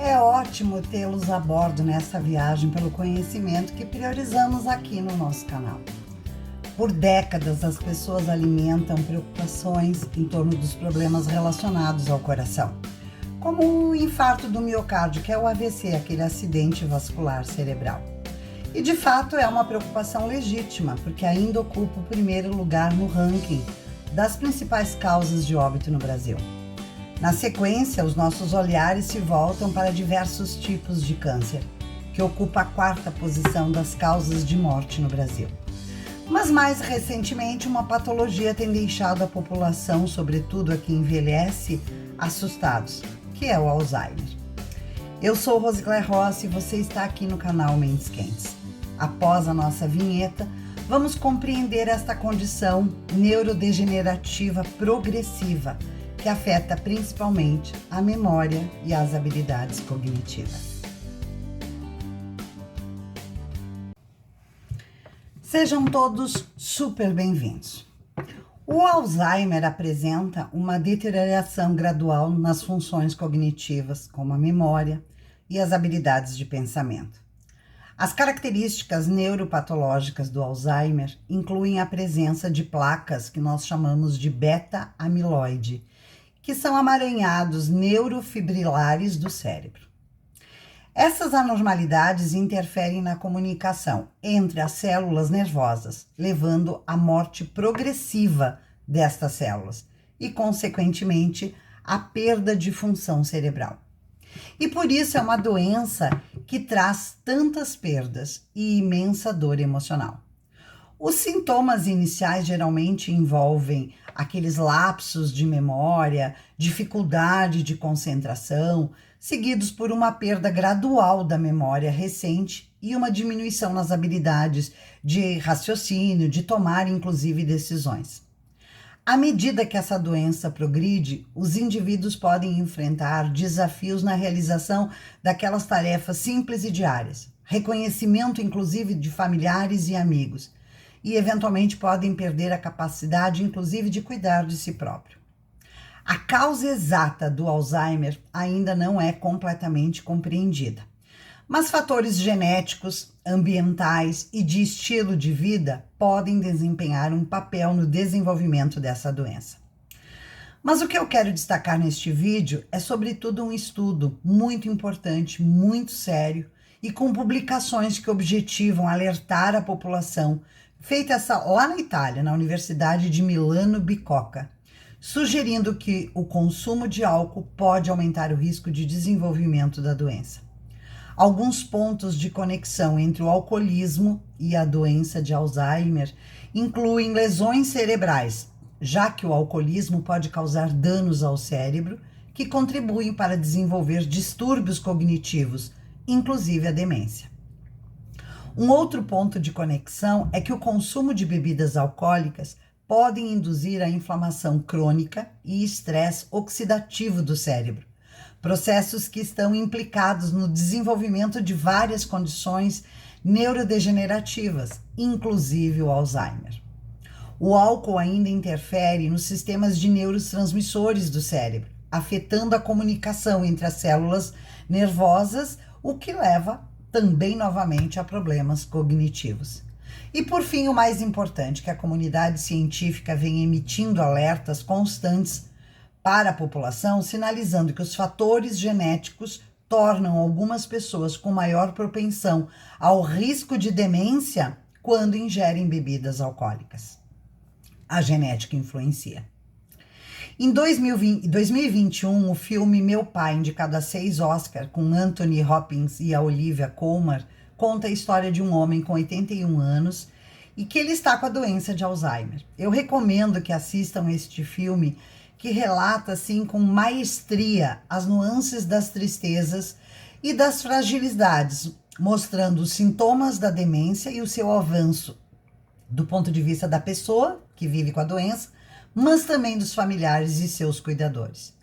É ótimo tê-los a bordo nessa viagem pelo conhecimento que priorizamos aqui no nosso canal. Por décadas, as pessoas alimentam preocupações em torno dos problemas relacionados ao coração, como o infarto do miocárdio, que é o AVC, aquele acidente vascular cerebral. E de fato é uma preocupação legítima, porque ainda ocupa o primeiro lugar no ranking das principais causas de óbito no Brasil. Na sequência, os nossos olhares se voltam para diversos tipos de câncer, que ocupa a quarta posição das causas de morte no Brasil. Mas mais recentemente, uma patologia tem deixado a população, sobretudo a que envelhece, assustados, que é o Alzheimer. Eu sou Rosicléia Rossi e você está aqui no canal Mentes Quentes. Após a nossa vinheta, vamos compreender esta condição neurodegenerativa progressiva, que afeta principalmente a memória e as habilidades cognitivas. Sejam todos super bem-vindos. O Alzheimer apresenta uma deterioração gradual nas funções cognitivas, como a memória e as habilidades de pensamento. As características neuropatológicas do Alzheimer incluem a presença de placas que nós chamamos de beta-amiloide, que são amaranhados neurofibrilares do cérebro. Essas anormalidades interferem na comunicação entre as células nervosas, levando à morte progressiva destas células e, consequentemente, à perda de função cerebral. E por isso é uma doença que traz tantas perdas e imensa dor emocional. Os sintomas iniciais geralmente envolvem aqueles lapsos de memória, dificuldade de concentração, seguidos por uma perda gradual da memória recente e uma diminuição nas habilidades de raciocínio, de tomar inclusive decisões. À medida que essa doença progride, os indivíduos podem enfrentar desafios na realização daquelas tarefas simples e diárias, reconhecimento inclusive de familiares e amigos, e eventualmente podem perder a capacidade, inclusive, de cuidar de si próprio. A causa exata do Alzheimer ainda não é completamente compreendida, mas fatores genéticos, ambientais e de estilo de vida podem desempenhar um papel no desenvolvimento dessa doença. Mas o que eu quero destacar neste vídeo é, sobretudo, um estudo muito importante, muito sério e com publicações que objetivam alertar a população, feita lá na Itália, na Universidade de Milano Bicocca, sugerindo que o consumo de álcool pode aumentar o risco de desenvolvimento da doença. Alguns pontos de conexão entre o alcoolismo e a doença de Alzheimer incluem lesões cerebrais, já que o alcoolismo pode causar danos ao cérebro que contribuem para desenvolver distúrbios cognitivos, inclusive a demência. Um outro ponto de conexão é que o consumo de bebidas alcoólicas podem induzir a inflamação crônica e estresse oxidativo do cérebro, processos que estão implicados no desenvolvimento de várias condições neurodegenerativas, inclusive o Alzheimer. O álcool ainda interfere nos sistemas de neurotransmissores do cérebro, afetando a comunicação entre as células nervosas, o que leva também novamente a problemas cognitivos. E por fim, o mais importante, que a comunidade científica vem emitindo alertas constantes para a população, sinalizando que os fatores genéticos tornam algumas pessoas com maior propensão ao risco de demência quando ingerem bebidas alcoólicas. A genética influencia. Em 2021, o filme Meu Pai, indicado a 6 Oscars, com Anthony Hopkins e a Olivia Colman, conta a história de um homem com 81 anos e que ele está com a doença de Alzheimer. Eu recomendo que assistam este filme, que relata assim com maestria as nuances das tristezas e das fragilidades, mostrando os sintomas da demência e o seu avanço do ponto de vista da pessoa que vive com a doença, mas também dos familiares e seus cuidadores.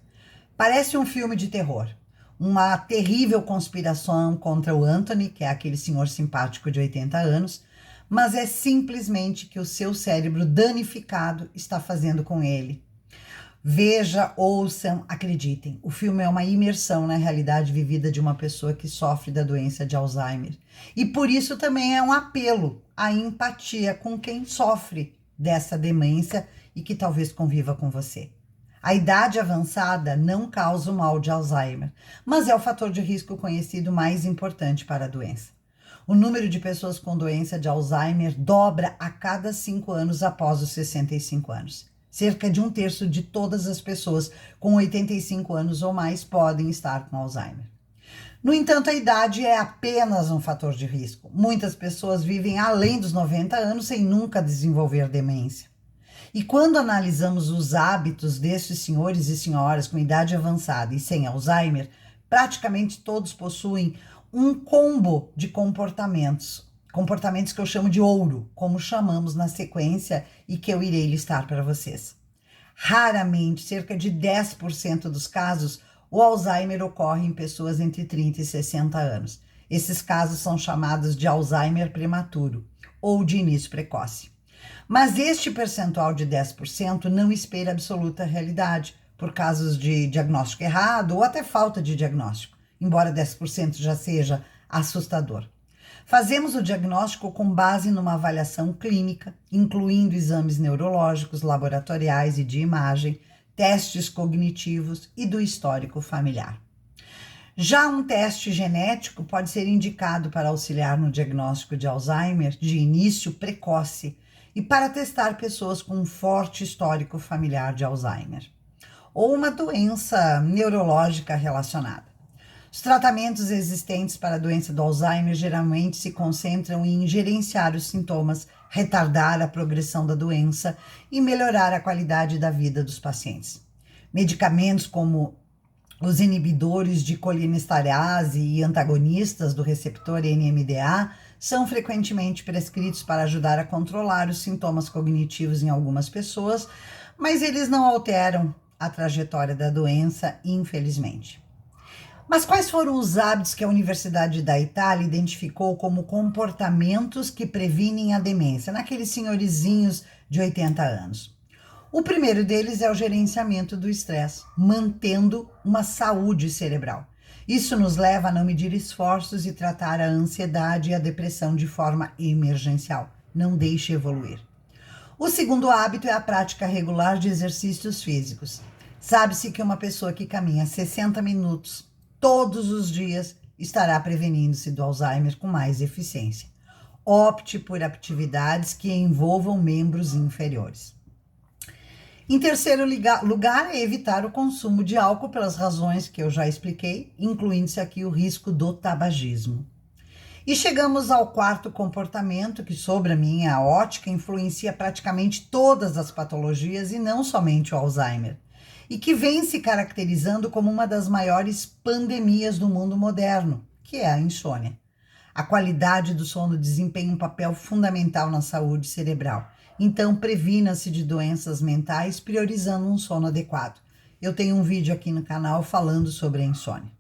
Parece um filme de terror, uma terrível conspiração contra o Anthony, que é aquele senhor simpático de 80 anos, mas é simplesmente que o seu cérebro danificado está fazendo com ele Veja, ouçam, acreditem. O filme é uma imersão na realidade vivida de uma pessoa que sofre da doença de Alzheimer. E por isso também é um apelo à empatia com quem sofre dessa demência e que talvez conviva com você. A idade avançada não causa o mal de Alzheimer, mas é o fator de risco conhecido mais importante para a doença. O número de pessoas com doença de Alzheimer dobra a cada 5 anos após os 65 anos. Cerca de 1/3 de todas as pessoas com 85 anos ou mais podem estar com Alzheimer. No entanto, a idade é apenas um fator de risco. Muitas pessoas vivem além dos 90 anos sem nunca desenvolver demência. E quando analisamos os hábitos desses senhores e senhoras com idade avançada e sem Alzheimer, praticamente todos possuem um combo de comportamentos que eu chamo de ouro, como chamamos na sequência e que eu irei listar para vocês. Raramente, cerca de 10% dos casos, o Alzheimer ocorre em pessoas entre 30 e 60 anos. Esses casos são chamados de Alzheimer prematuro ou de início precoce. Mas este percentual de 10% não espelha a absoluta realidade, por casos de diagnóstico errado ou até falta de diagnóstico, embora 10% já seja assustador. Fazemos o diagnóstico com base numa avaliação clínica, incluindo exames neurológicos, laboratoriais e de imagem, testes cognitivos e do histórico familiar. Já um teste genético pode ser indicado para auxiliar no diagnóstico de Alzheimer de início precoce e para testar pessoas com um forte histórico familiar de Alzheimer ou uma doença neurológica relacionada. Os tratamentos existentes para a doença do Alzheimer geralmente se concentram em gerenciar os sintomas, retardar a progressão da doença e melhorar a qualidade da vida dos pacientes. Medicamentos como os inibidores de colinesterase e antagonistas do receptor NMDA são frequentemente prescritos para ajudar a controlar os sintomas cognitivos em algumas pessoas, mas eles não alteram a trajetória da doença, infelizmente. Mas quais foram os hábitos que a Universidade da Itália identificou como comportamentos que previnem a demência, naqueles senhorizinhos de 80 anos? O primeiro deles é o gerenciamento do estresse, mantendo uma saúde cerebral. Isso nos leva a não medir esforços e tratar a ansiedade e a depressão de forma emergencial. Não deixe evoluir. O segundo hábito é a prática regular de exercícios físicos. Sabe-se que uma pessoa que caminha 60 minutos todos os dias estará prevenindo-se do Alzheimer com mais eficiência. Opte por atividades que envolvam membros inferiores. Em terceiro lugar, é evitar o consumo de álcool pelas razões que eu já expliquei, incluindo-se aqui o risco do tabagismo. E chegamos ao quarto comportamento que, sobre a minha ótica, influencia praticamente todas as patologias e não somente o Alzheimer, e que vem se caracterizando como uma das maiores pandemias do mundo moderno, que é a insônia. A qualidade do sono desempenha um papel fundamental na saúde cerebral. Então, previna-se de doenças mentais priorizando um sono adequado. Eu tenho um vídeo aqui no canal falando sobre a insônia.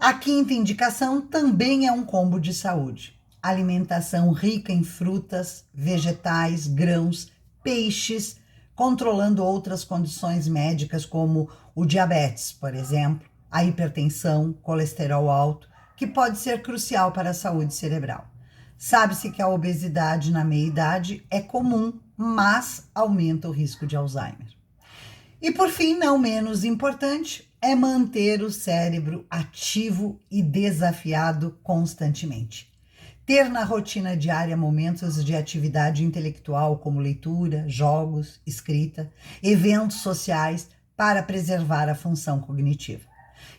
A quinta indicação também é um combo de saúde. Alimentação rica em frutas, vegetais, grãos, peixes, controlando outras condições médicas como o diabetes, por exemplo, a hipertensão, colesterol alto, que pode ser crucial para a saúde cerebral. Sabe-se que a obesidade na meia-idade é comum, mas aumenta o risco de Alzheimer. E por fim, não menos importante, é manter o cérebro ativo e desafiado constantemente. Ter na rotina diária momentos de atividade intelectual como leitura, jogos, escrita, eventos sociais para preservar a função cognitiva.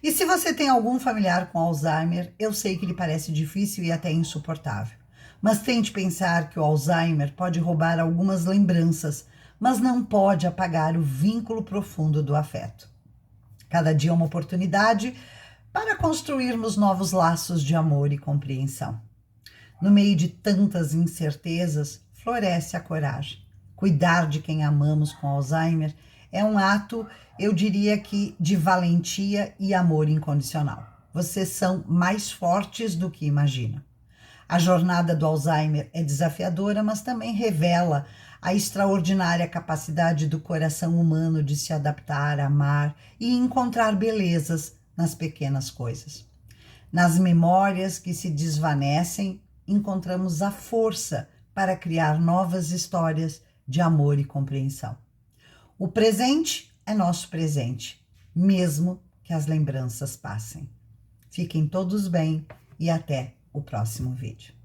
E se você tem algum familiar com Alzheimer, eu sei que lhe parece difícil e até insuportável. Mas tente pensar que o Alzheimer pode roubar algumas lembranças, mas não pode apagar o vínculo profundo do afeto. Cada dia é uma oportunidade para construirmos novos laços de amor e compreensão. No meio de tantas incertezas, floresce a coragem. Cuidar de quem amamos com Alzheimer é um ato, eu diria que, de valentia e amor incondicional. Vocês são mais fortes do que imaginam. A jornada do Alzheimer é desafiadora, mas também revela a extraordinária capacidade do coração humano de se adaptar, amar e encontrar belezas nas pequenas coisas. Nas memórias que se desvanecem, encontramos a força para criar novas histórias de amor e compreensão. O presente é nosso presente, mesmo que as lembranças passem. Fiquem todos bem e até o próximo vídeo.